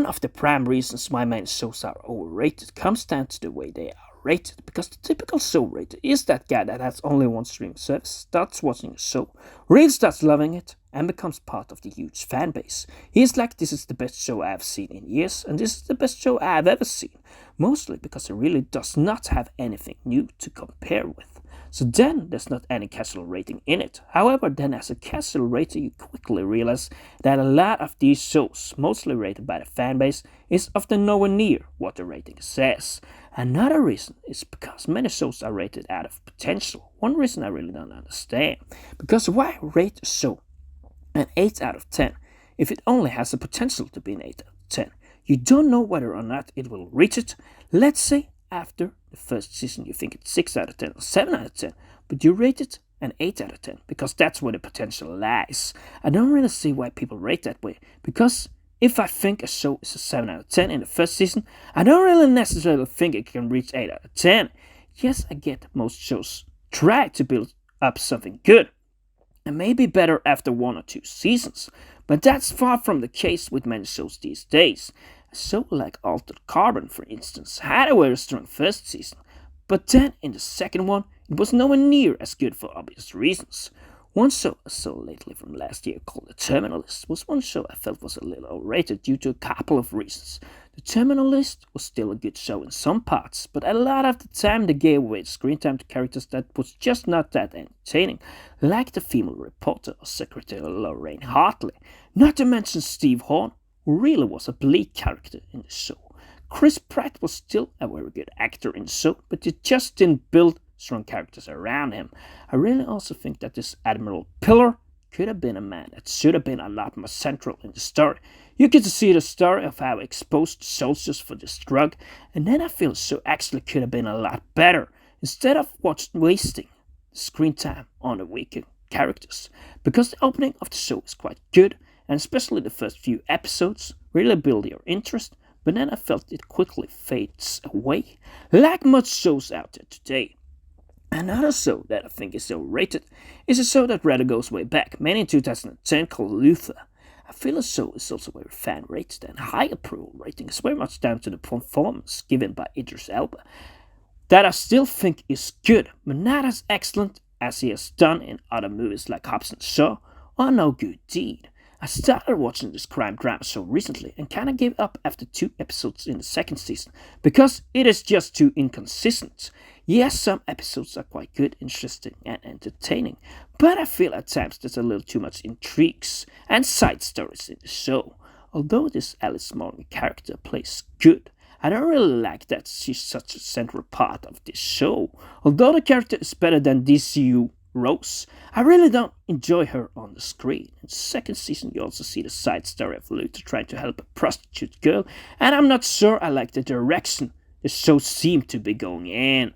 one of the prime reasons why many shows are overrated comes down to the way they are rated, because the typical show rater is that guy that has only one streaming service, starts watching a show, really starts loving it, and becomes part of the huge fan base. He is like, this is the best show I have seen in years, and this is the best show I have ever seen, mostly because it really does not have anything new to compare with. So then there's not any casual rating in it. However, then as a casual rater, you quickly realize that a lot of these shows, mostly rated by the fanbase, is often nowhere near what the rating says. Another reason is because many shows are rated out of potential. One reason I really don't understand. Because why rate a show an 8 out of 10 if it only has the potential to be an 8 out of 10? You don't know whether or not it will reach it. Let's say after the first season you think it's 6 out of 10 or 7 out of 10, but you rate it an 8 out of 10 because that's where the potential lies. I don't really see why people rate that way, because if I think a show is a 7 out of 10 in the first season, I don't really necessarily think it can reach 8 out of 10. Yes, I get most shows try to build up something good, and maybe better after 1 or 2 seasons, but that's far from the case with many shows these days. A show like Altered Carbon, for instance, had a very strong first season, but then in the second one, it was nowhere near as good for obvious reasons. One show I saw lately from last year called The Terminalist was one show I felt was a little overrated due to a couple of reasons. The Terminalist was still a good show in some parts, but a lot of the time they gave away screen time to characters that was just not that entertaining, like the female reporter or Secretary Lorraine Hartley, not to mention Steve Horn, who really was a bleak character in the show. Chris Pratt was still a very good actor in the show, but they just didn't build strong characters around him. I really also think that this Admiral Pillar could have been a man that should have been a lot more central in the story. You get to see the story of how exposed the soldiers for this drug, and then I feel the show actually could have been a lot better, instead of wasting screen time on the weaker characters. Because the opening of the show is quite good, and especially the first few episodes really build your interest, but then I felt it quickly fades away, like most shows out there today. Another show that I think is overrated is a show that rather goes way back, made in 2010, called Luther. I feel the show is also very fan-rated, and high approval rating is very much down to the performance given by Idris Elba, that I still think is good, but not as excellent as he has done in other movies like Hobbs and Shaw or No Good Deed. I started watching this crime drama show recently and kinda gave up after 2 episodes in the second season, because it is just too inconsistent. Yes, some episodes are quite good, interesting, and entertaining, but I feel at times there's a little too much intrigues and side stories in the show. Although this Alice Morgan character plays good, I don't really like that she's such a central part of this show. Although the character is better than DCU Rose, I really don't enjoy her on the screen. In the second season you also see the side story of Luther trying to help a prostitute girl, and I'm not sure I like the direction the show seemed to be going in.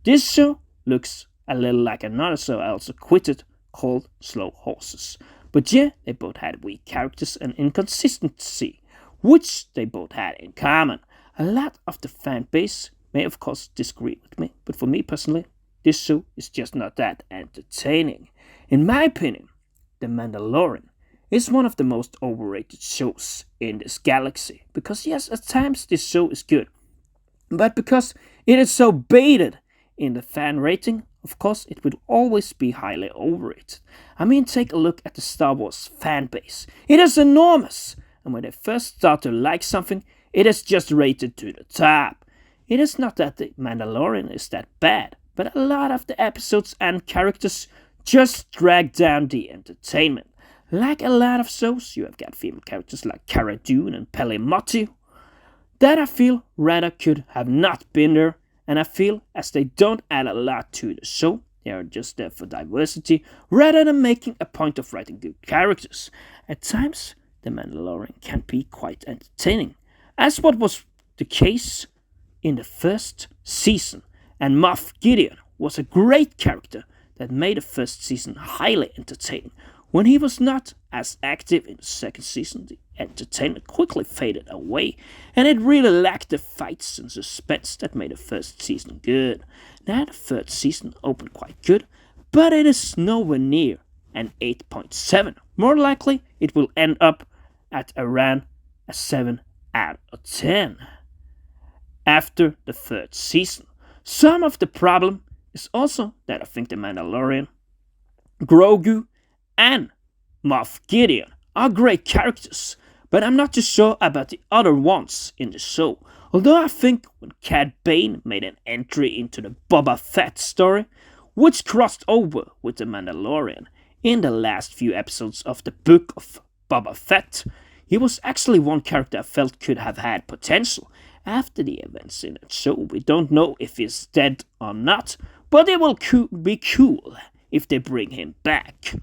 This show looks a little like another show I also quitted called Slow Horses. But yeah, they both had weak characters and inconsistency, which they both had in common. A lot of the fan base may of course disagree with me, but for me personally, this show is just not that entertaining. In my opinion, The Mandalorian is one of the most overrated shows in this galaxy, because yes, at times this show is good, but because it is so baited in the fan rating, of course it will always be highly overrated. I mean, take a look at the Star Wars fan base. It is enormous, and when they first start to like something, it is just rated to the top. It is not that The Mandalorian is that bad, but a lot of the episodes and characters just drag down the entertainment. Like a lot of shows, you have got female characters like Cara Dune and Peli Motto that I feel rather could have not been there, and I feel as they don't add a lot to the show, they are just there for diversity, rather than making a point of writing good characters. At times, The Mandalorian can be quite entertaining, as what was the case in the first season, and Moff Gideon was a great character that made the first season highly entertaining. When he was not as active in the second season, the entertainment quickly faded away, and it really lacked the fights and suspense that made the first season good. Now the third season opened quite good, but it is nowhere near an 8.7. More likely, it will end up at around a 7 out of 10 after the third season. Some of the problem is also that I think The Mandalorian, Grogu, and Moff Gideon are great characters, but I'm not too sure about the other ones in the show. Although I think when Cad Bane made an entry into the Boba Fett story, which crossed over with The Mandalorian in the last few episodes of the Book of Boba Fett, he was actually one character I felt could have had potential. After the events in that show, we don't know if he's dead or not, but it will be cool if they bring him back.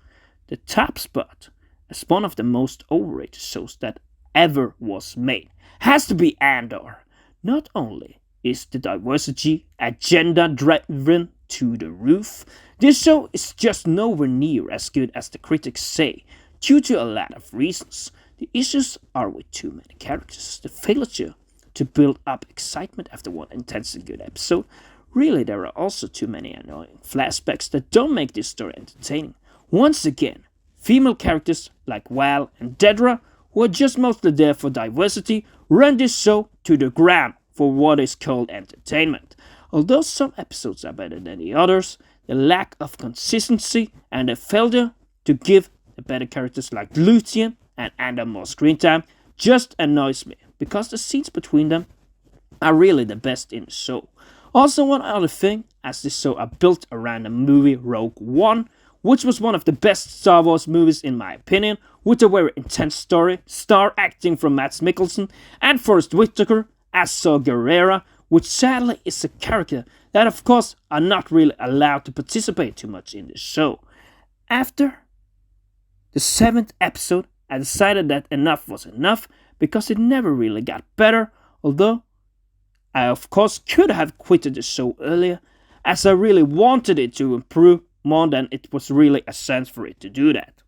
The top spot as one of the most overrated shows that ever was made has to be Andor. Not only is the diversity agenda driven to the roof, this show is just nowhere near as good as the critics say, due to a lot of reasons. The issues are with too many characters, the failure to build up excitement after one intensely good episode. Really, there are also too many annoying flashbacks that don't make this story entertaining. Once again, female characters like Val and Dedra, who are just mostly there for diversity, run this show to the ground for what is called entertainment. Although some episodes are better than the others, the lack of consistency and the failure to give the better characters like Luthien and Andor more screen time just annoys me, because the scenes between them are really the best in the show. Also, one other thing, as this show are built around the movie Rogue One, which was one of the best Star Wars movies in my opinion, with a very intense story, star acting from Mads Mikkelsen, and Forrest Whitaker as Saw Gerrera, which sadly is a character that of course are not really allowed to participate too much in the show. After the 7th episode, I decided that enough was enough, because it never really got better, although I of course could have quitted the show earlier, as I really wanted it to improve more than it was really a sense for it to do that.